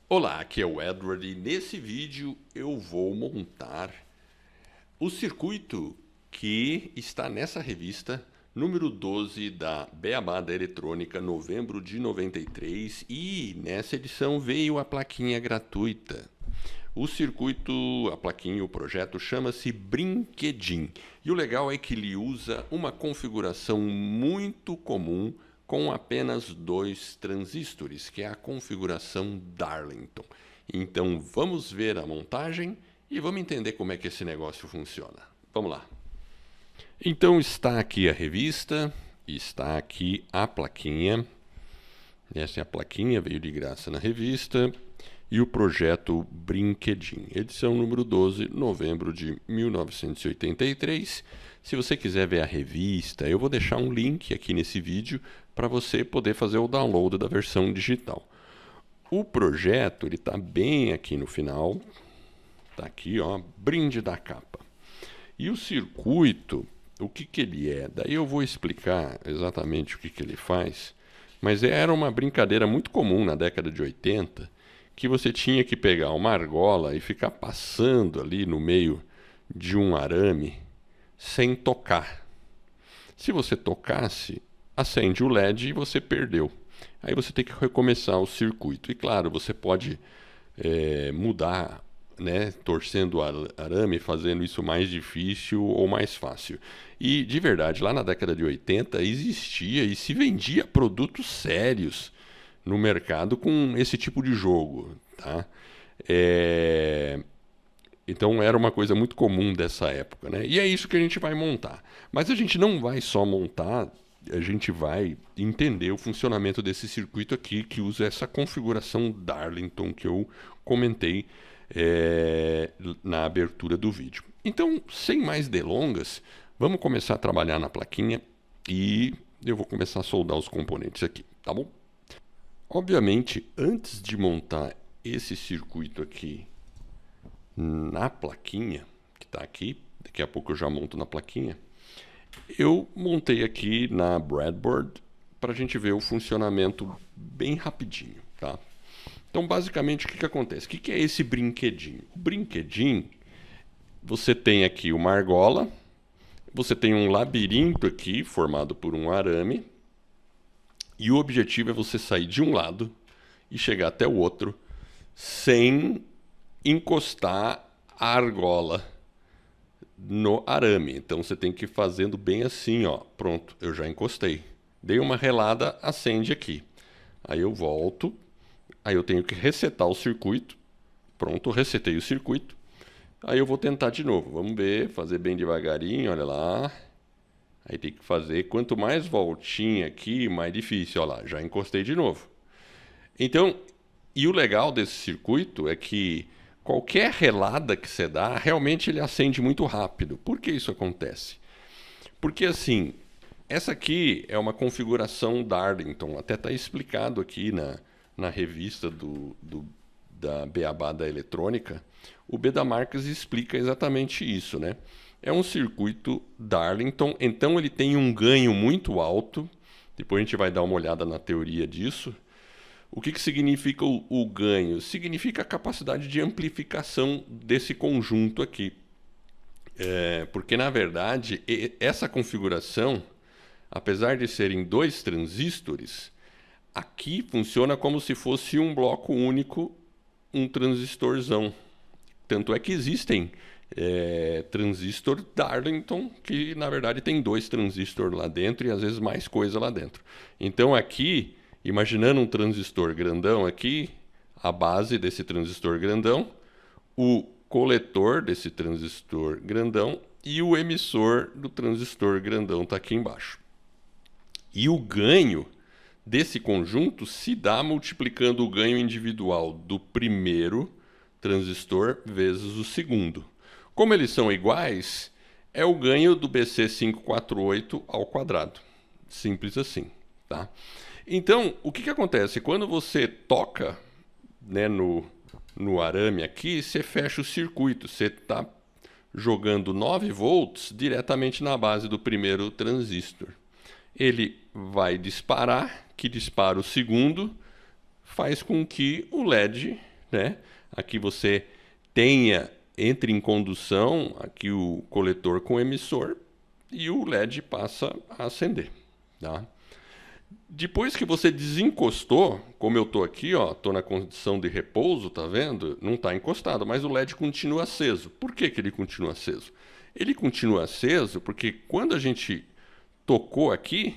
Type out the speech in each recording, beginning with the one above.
Olá, aqui é o Edward e nesse vídeo eu vou montar o circuito que está nessa revista, número 12 da Beabá da Eletrônica, novembro de 93, e nessa edição veio a plaquinha gratuita. O circuito, a plaquinha, o projeto chama-se Brinquedim. E o legal é que ele usa uma configuração muito comum com apenas 2 transistores, que é a configuração Darlington. Então vamos ver a montagem e vamos entender como é que esse negócio funciona. Vamos lá. Então está aqui a revista, está aqui a plaquinha. Essa é a plaquinha, veio de graça na revista. E o projeto Brinquedim, edição número 12, novembro de 1983. Se você quiser ver a revista, eu vou deixar um link aqui nesse vídeo para você poder fazer o download da versão digital. O projeto ele está bem aqui no final, está aqui, ó, brinde da capa. E o circuito, o que ele é? Daí eu vou explicar exatamente o que ele faz, mas era uma brincadeira muito comum na década de 80, que você tinha que pegar uma argola e ficar passando ali no meio de um arame sem tocar. Se você tocasse, acende o LED e você perdeu. Aí você tem que recomeçar o circuito. E claro, você pode mudar, né, torcendo o arame, fazendo isso mais difícil ou mais fácil. E de verdade, lá na década de 80 existia e se vendia produtos sérios no mercado com esse tipo de jogo, tá? Então era uma coisa muito comum dessa época, né? E é isso que a gente vai montar. Mas a gente não vai só montar, a gente vai entender o funcionamento desse circuito aqui, que usa essa configuração Darlington que eu comentei na abertura do vídeo. Então, sem mais delongas, vamos começar a trabalhar na plaquinha e eu vou começar a soldar os componentes aqui, tá bom? Obviamente, antes de montar esse circuito aqui na plaquinha, que está aqui, daqui a pouco eu já monto na plaquinha, eu montei aqui na breadboard para a gente ver o funcionamento bem rapidinho, tá? Então, basicamente, o que acontece? O que é esse brinquedinho? O brinquedinho, você tem aqui uma argola, você tem um labirinto aqui formado por um arame, e o objetivo é você sair de um lado e chegar até o outro sem encostar a argola no arame. Então você tem que ir fazendo bem assim, ó. Pronto, eu já encostei. Dei uma relada, acende aqui. Aí eu volto, aí eu tenho que resetar o circuito. Pronto, resetei o circuito. Aí eu vou tentar de novo. Vamos ver, fazer bem devagarinho, olha lá. Aí tem que fazer, quanto mais voltinha aqui, mais difícil. Olha lá, já encostei de novo. Então, e o legal desse circuito é que qualquer relada que você dá, realmente ele acende muito rápido. Por que isso acontece? Porque assim, essa aqui é uma configuração Darlington, até está explicado aqui na revista da Beabá da Eletrônica. O Beda Marques explica exatamente isso, né? É um circuito Darlington, então ele tem um ganho muito alto. Depois a gente vai dar uma olhada na teoria disso. O que significa o ganho? Significa a capacidade de amplificação desse conjunto aqui. Porque, na verdade, essa configuração, apesar de serem 2 transistores, aqui funciona como se fosse um bloco único, um transistorzão. Tanto é que existem transistor Darlington, que na verdade tem 2 transistores lá dentro e às vezes mais coisa lá dentro. Então aqui, imaginando um transistor grandão aqui, a base desse transistor grandão, o coletor desse transistor grandão e o emissor do transistor grandão está aqui embaixo. E o ganho desse conjunto se dá multiplicando o ganho individual do primeiro transistor vezes o segundo. Como eles são iguais, é o ganho do BC548 ao quadrado. Simples assim, tá? Então, o que acontece? Quando você toca, né, no arame aqui, você fecha o circuito. Você está jogando 9 volts diretamente na base do primeiro transistor. Ele vai disparar, que dispara o segundo, faz com que o LED né? Aqui você entre em condução aqui o coletor com o emissor e o LED passa a acender, tá? Depois que você desencostou, como eu estou aqui, estou na condição de repouso, tá vendo? Não está encostado, mas o LED continua aceso. Por que que ele continua aceso? Ele continua aceso porque quando a gente tocou aqui,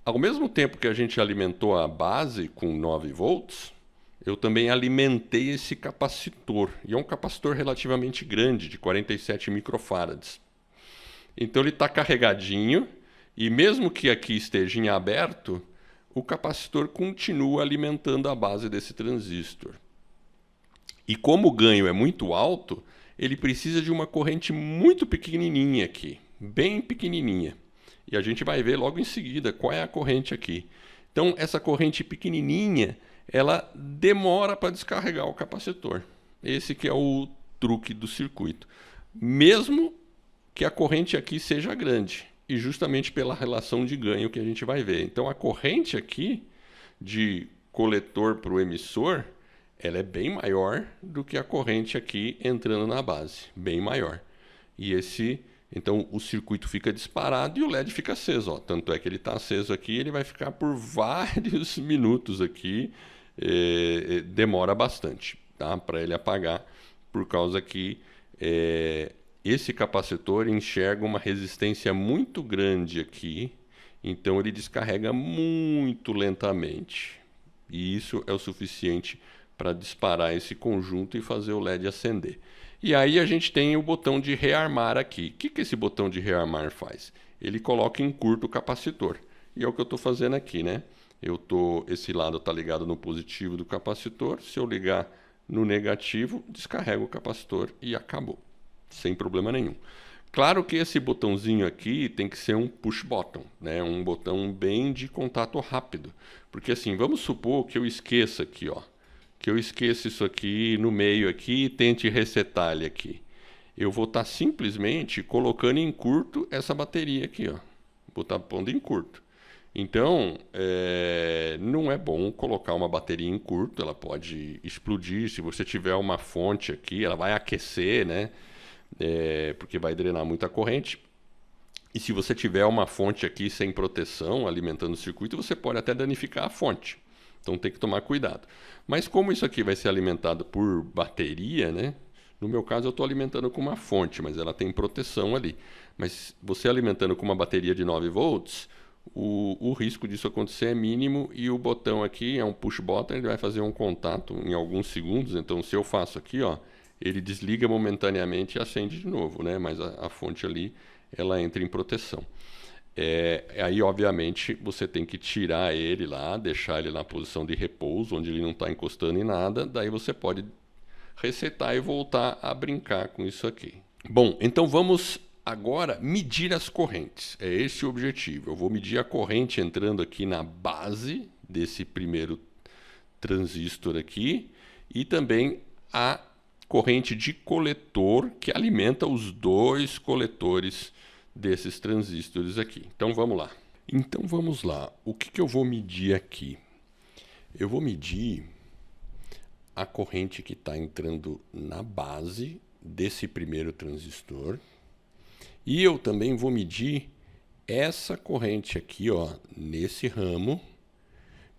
ao mesmo tempo que a gente alimentou a base com 9 volts, eu também alimentei esse capacitor. E é um capacitor relativamente grande, de 47 microfarads. Então ele está carregadinho, e mesmo que aqui esteja em aberto, o capacitor continua alimentando a base desse transistor. E como o ganho é muito alto, ele precisa de uma corrente muito pequenininha aqui, bem pequenininha. E a gente vai ver logo em seguida qual é a corrente aqui. Então, essa corrente pequenininha, ela demora para descarregar o capacitor. Esse que é o truque do circuito. Mesmo que a corrente aqui seja grande, e justamente pela relação de ganho que a gente vai ver. Então, a corrente aqui de coletor para o emissor, ela é bem maior do que a corrente aqui entrando na base, bem maior. E então o circuito fica disparado e o LED fica aceso, ó. Tanto é que ele está aceso aqui, ele vai ficar por vários minutos aqui, demora bastante, tá? Para ele apagar, por causa que esse capacitor enxerga uma resistência muito grande aqui, então ele descarrega muito lentamente. E isso é o suficiente para disparar esse conjunto e fazer o LED acender. E aí a gente tem o botão de rearmar aqui. O que esse botão de rearmar faz? Ele coloca em curto o capacitor. E é o que eu estou fazendo aqui, né? Esse lado está ligado no positivo do capacitor. Se eu ligar no negativo, descarrega o capacitor e acabou. Sem problema nenhum. Claro que esse botãozinho aqui tem que ser um push button, né? Um botão bem de contato rápido. Porque assim, vamos supor que eu esqueça aqui, ó. Que eu esqueça isso aqui no meio aqui e tente resetar ele aqui. Eu vou estar simplesmente colocando em curto essa bateria aqui, ó. Vou estar pondo em curto. Então, não é bom colocar uma bateria em curto, ela pode explodir. Se você tiver uma fonte aqui, ela vai aquecer, né? Porque vai drenar muita corrente. E se você tiver uma fonte aqui sem proteção, alimentando o circuito, você pode até danificar a fonte. Então tem que tomar cuidado. Mas como isso aqui vai ser alimentado por bateria, né? No meu caso eu estou alimentando com uma fonte, mas ela tem proteção ali. Mas você alimentando com uma bateria de 9 volts, o risco disso acontecer é mínimo, e o botão aqui é um push button, ele vai fazer um contato em alguns segundos. Então se eu faço aqui, ó, ele desliga momentaneamente e acende de novo, né? Mas a fonte ali, ela entra em proteção. Aí, obviamente, você tem que tirar ele lá, deixar ele na posição de repouso, onde ele não está encostando em nada. Daí você pode resetar e voltar a brincar com isso aqui. Bom, então vamos agora medir as correntes. É esse o objetivo. Eu vou medir a corrente entrando aqui na base desse primeiro transistor aqui e também a corrente de coletor que alimenta os dois coletores desses transistores aqui. Então vamos lá. O que eu vou medir aqui? Eu vou medir a corrente que está entrando na base desse primeiro transistor. E eu também vou medir essa corrente aqui, ó, nesse ramo,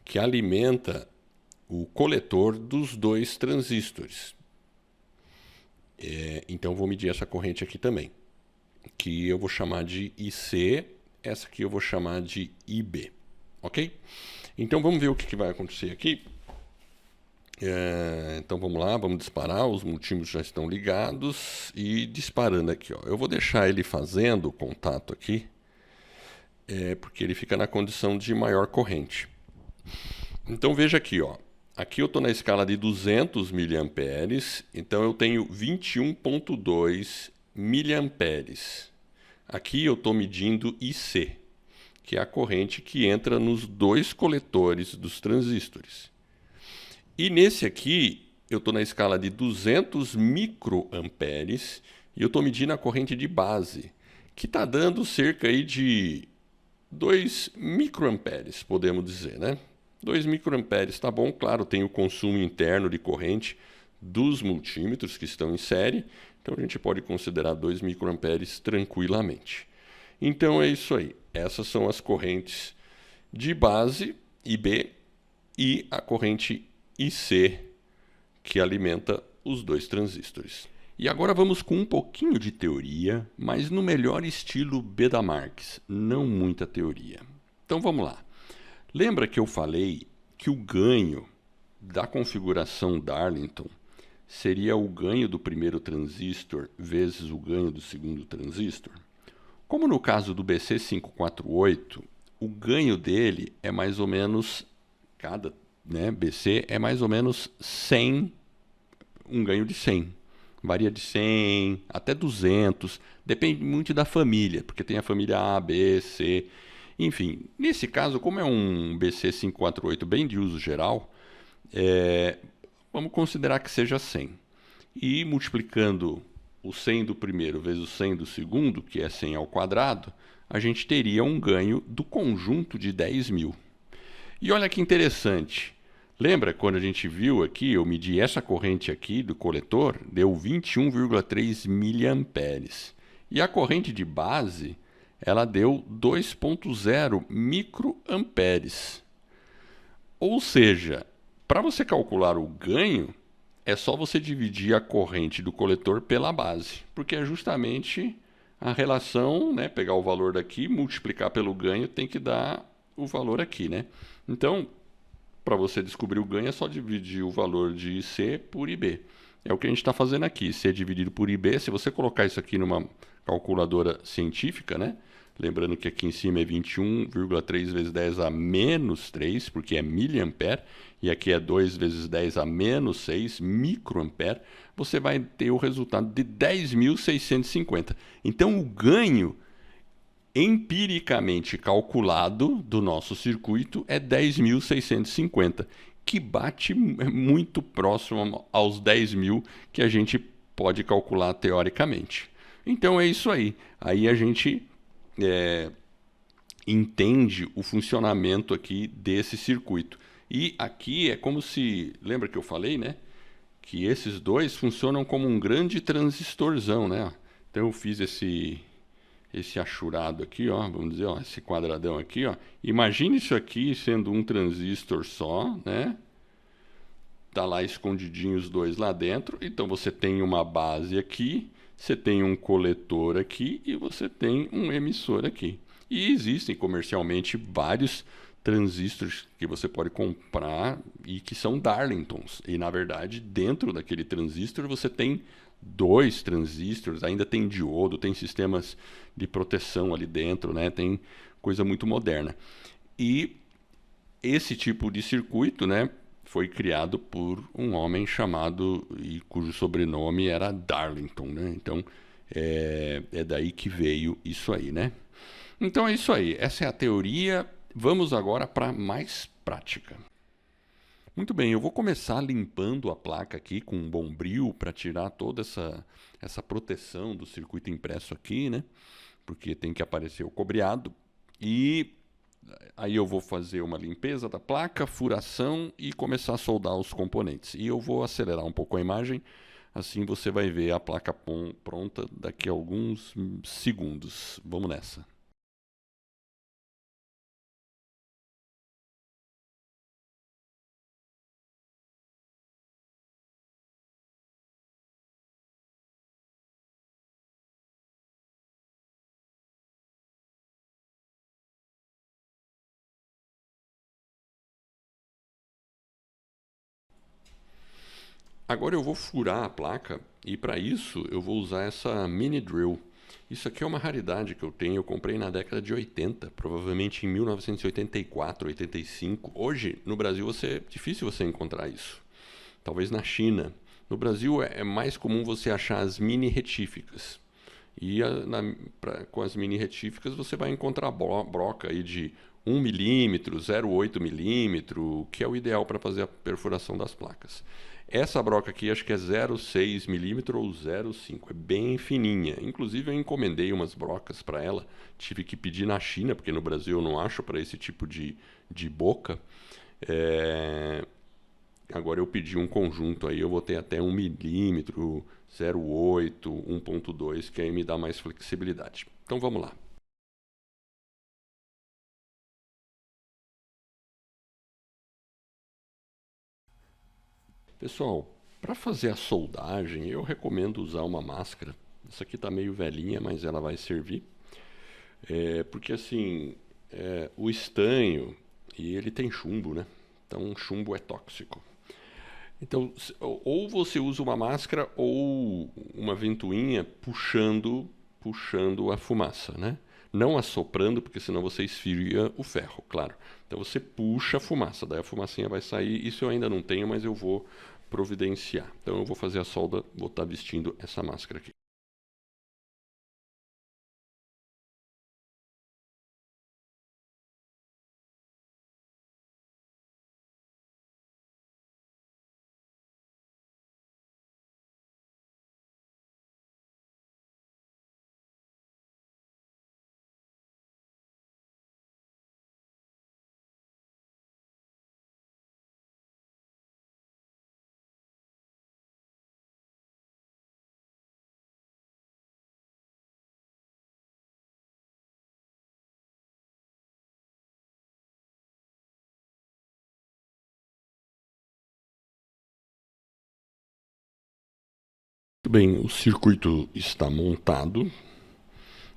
que alimenta o coletor dos dois transistores. Então vou medir essa corrente aqui também, que eu vou chamar de IC, essa aqui eu vou chamar de IB, ok? Então vamos ver o que vai acontecer aqui. Então vamos lá, vamos disparar, os multímetros já estão ligados e disparando aqui, ó. Eu vou deixar ele fazendo o contato aqui, porque ele fica na condição de maior corrente. Então veja aqui, ó. Aqui eu estou na escala de 200 miliamperes, então eu tenho 21,2 miliamperes. Aqui eu estou medindo IC, que é a corrente que entra nos dois coletores dos transistores. E nesse aqui eu estou na escala de 200 microamperes e eu estou medindo a corrente de base, que está dando cerca aí de 2 microamperes, podemos dizer, né? 2 microamperes está bom, claro, tem o consumo interno de corrente, dos multímetros que estão em série. Então a gente pode considerar 2 microamperes tranquilamente. Então é isso aí. Essas são as correntes de base IB e a corrente IC que alimenta os dois transistores. E agora vamos com um pouquinho de teoria, mas no melhor estilo Beda Marx, não muita teoria. Então vamos lá. Lembra que eu falei que o ganho da configuração Darlington seria o ganho do primeiro transistor vezes o ganho do segundo transistor? Como no caso do BC548, o ganho dele é mais ou menos, cada BC é mais ou menos 100, um ganho de 100. Varia de 100 até 200, depende muito da família, porque tem a família A, B, C, enfim. Nesse caso, como é um BC548 bem de uso geral, vamos considerar que seja 100. E multiplicando o 100 do primeiro vezes o 100 do segundo, que é 100 ao quadrado, a gente teria um ganho do conjunto de 10.000. E olha que interessante. Lembra quando a gente viu aqui, eu medi essa corrente aqui do coletor, deu 21,3 miliamperes. E a corrente de base, ela deu 2,0 microamperes. Ou seja, para você calcular o ganho, é só você dividir a corrente do coletor pela base, porque é justamente a relação, pegar o valor daqui, multiplicar pelo ganho, tem que dar o valor aqui, Então, para você descobrir o ganho, é só dividir o valor de IC por IB. É o que a gente está fazendo aqui. C dividido por IB, se você colocar isso aqui numa calculadora científica, lembrando que aqui em cima é 21,3 vezes 10 a menos 3, porque é miliampere, e aqui é 2 vezes 10 a menos 6 microampere, você vai ter o resultado de 10.650. Então, o ganho empiricamente calculado do nosso circuito é 10.650, que bate muito próximo aos 10.000 que a gente pode calcular teoricamente. Então é isso aí. Aí a gente entende o funcionamento aqui desse circuito. E aqui é como se... Lembra que eu falei, que esses dois funcionam como um grande transistorzão, Então eu fiz esse achurado aqui, vamos dizer, esse quadradão aqui, Imagine isso aqui sendo um transistor só, Tá lá escondidinho os dois lá dentro. Então você tem uma base aqui, você tem um coletor aqui e você tem um emissor aqui. E existem comercialmente vários transistores que você pode comprar e que são Darlingtons. E na verdade, dentro daquele transistor você tem 2 transistores, ainda tem diodo, tem sistemas de proteção ali dentro, tem coisa muito moderna. E esse tipo de circuito, foi criado por um homem chamado, e cujo sobrenome era Darlington, Então, é daí que veio isso aí, Então é isso aí, essa é a teoria. Vamos agora para mais prática. Muito bem, eu vou começar limpando a placa aqui com um bombril para tirar toda essa proteção do circuito impresso aqui, Porque tem que aparecer o cobreado. E aí eu vou fazer uma limpeza da placa, furação e começar a soldar os componentes. E eu vou acelerar um pouco a imagem, assim você vai ver a placa pronta daqui a alguns segundos. Vamos nessa. Agora eu vou furar a placa e para isso eu vou usar essa mini drill. Isso aqui é uma raridade que eu tenho, eu comprei na década de 80, provavelmente em 1984, 85. Hoje, no Brasil, é difícil você encontrar isso. Talvez na China. No Brasil é mais comum você achar as mini retíficas. E com as mini retíficas você vai encontrar broca aí de 1 milímetro, 0,8 milímetro, que é o ideal para fazer a perfuração das placas. Essa broca aqui acho que é 0,6 milímetro ou 0,5, é bem fininha. Inclusive eu encomendei umas brocas para ela, tive que pedir na China, porque no Brasil eu não acho para esse tipo de boca. agora eu pedi um conjunto aí, eu vou ter até 1 milímetro, 0,8, 1,2, que aí me dá mais flexibilidade. Então vamos lá. Pessoal, para fazer a soldagem, eu recomendo usar uma máscara. Essa aqui está meio velhinha, mas ela vai servir. Porque assim, o estanho, e ele tem chumbo, né? Então chumbo é tóxico. Então, ou você usa uma máscara ou uma ventoinha puxando a fumaça, né? Não assoprando, porque senão você esfria o ferro, claro. Então você puxa a fumaça, daí a fumacinha vai sair. Isso eu ainda não tenho, mas eu vou providenciar. Então eu vou fazer a solda, vou estar vestindo essa máscara aqui. Muito bem, o circuito está montado.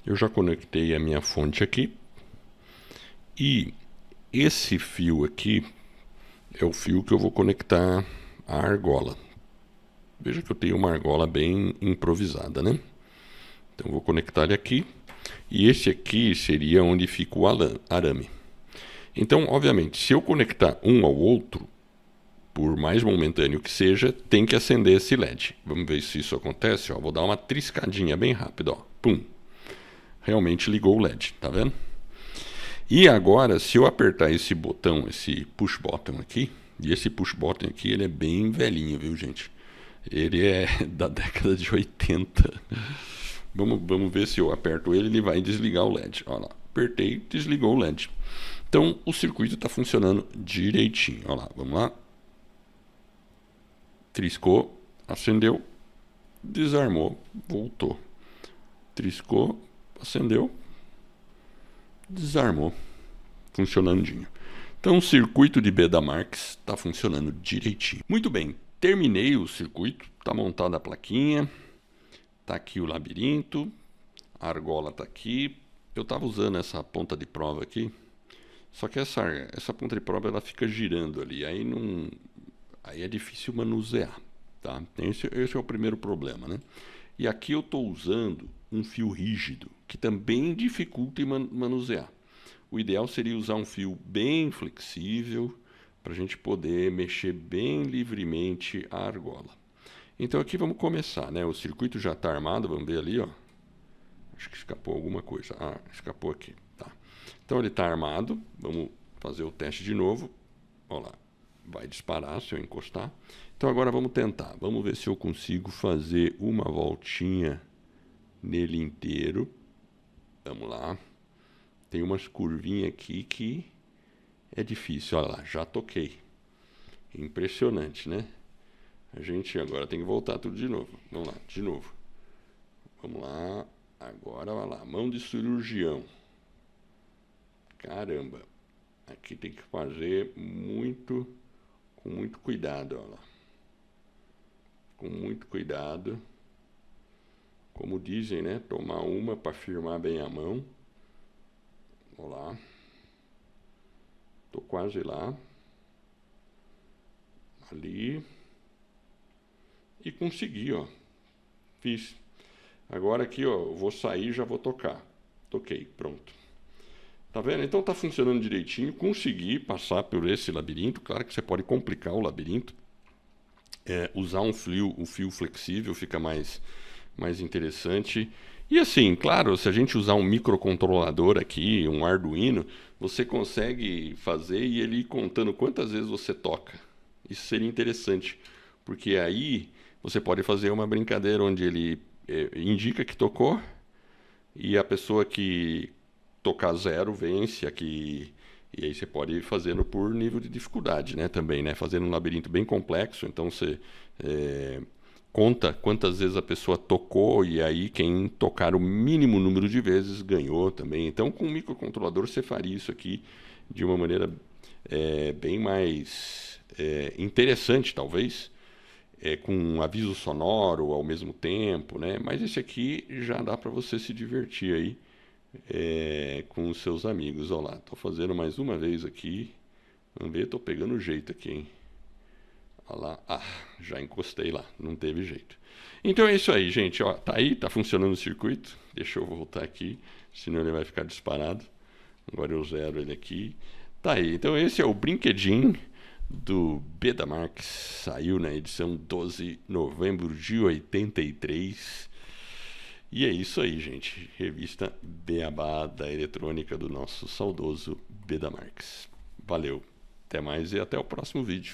Eu já conectei a minha fonte aqui. E esse fio aqui é o fio que eu vou conectar à argola. Veja que eu tenho uma argola bem improvisada, né? Então eu vou conectar ele aqui. E esse aqui seria onde fica o arame. Então, obviamente, se eu conectar um ao outro, por mais momentâneo que seja, tem que acender esse LED. Vamos ver se isso acontece. Ó, vou dar uma triscadinha bem rápida. Ó. Pum. Realmente ligou o LED, tá vendo? E agora, se eu apertar esse botão, esse push button aqui, e esse push button aqui, ele é bem velhinho, viu, gente? Ele é da década de 80. Vamos ver se eu aperto ele, ele vai desligar o LED. Olha lá, apertei, desligou o LED. Então, o circuito está funcionando direitinho. Olha lá, vamos lá. Triscou, acendeu, desarmou, voltou. Triscou, acendeu, desarmou. Funcionandinho. Então o circuito de Betamarx está funcionando direitinho. Muito bem, terminei o circuito, está montada a plaquinha, está aqui o labirinto, a argola está aqui. Eu estava usando essa ponta de prova aqui, só que essa ponta de prova ela fica girando ali, aí é difícil manusear, tá? Esse é o primeiro problema, né? E aqui eu estou usando um fio rígido, que também dificulta manusear. O ideal seria usar um fio bem flexível para a gente poder mexer bem livremente a argola. Então aqui vamos começar, né? O circuito já está armado, vamos ver ali, ó. Acho que escapou alguma coisa. Ah, escapou aqui, tá. Então ele está armado, vamos fazer o teste de novo. Olha lá, vai disparar se eu encostar. Então agora vamos tentar, vamos ver se eu consigo fazer uma voltinha nele inteiro. Vamos lá. Tem umas curvinhas aqui que é difícil. Olha lá, já toquei. Impressionante, né? A gente agora tem que voltar tudo de novo. Vamos lá, de novo. Vamos lá. Agora, olha lá. Mão de cirurgião. Caramba. Aqui tem que fazer com muito cuidado, olha lá. Com muito cuidado. Como dizem, né? Tomar uma para firmar bem a mão. Vamos lá. Tô quase lá. Ali. E consegui, ó. Fiz. Agora aqui, ó, eu vou sair e já vou tocar. Toquei, pronto. Tá vendo? Então tá funcionando direitinho. Consegui passar por esse labirinto. Claro que você pode complicar o labirinto. Usar um fio flexível fica mais interessante. E assim, claro, se a gente usar um microcontrolador aqui, um Arduino, você consegue fazer e ele ir contando quantas vezes você toca. Isso seria interessante, porque aí você pode fazer uma brincadeira onde ele indica que tocou e a pessoa que tocar zero vence, a que E aí você pode ir fazendo por nível de dificuldade, né? Também, né? Fazendo um labirinto bem complexo, então você conta quantas vezes a pessoa tocou e aí quem tocar o mínimo número de vezes ganhou também. Então, com o microcontrolador você faria isso aqui de uma maneira bem mais interessante, talvez, com um aviso sonoro ao mesmo tempo, né? Mas esse aqui já dá para você se divertir aí com os seus amigos. Olha lá, tô fazendo mais uma vez aqui. Vamos ver, tô pegando o jeito aqui, hein? Olha lá, já encostei lá, não teve jeito. Então é isso aí, gente. Ó, tá aí, tá funcionando o circuito. Deixa eu voltar aqui, senão ele vai ficar disparado. Agora eu zero ele aqui. Tá aí, então esse é o brinquedinho do Betamax. Saiu na edição 12 de novembro de 83. E é isso aí, gente. Revista Beabá da eletrônica do nosso saudoso Betamax. Valeu, até mais e até o próximo vídeo.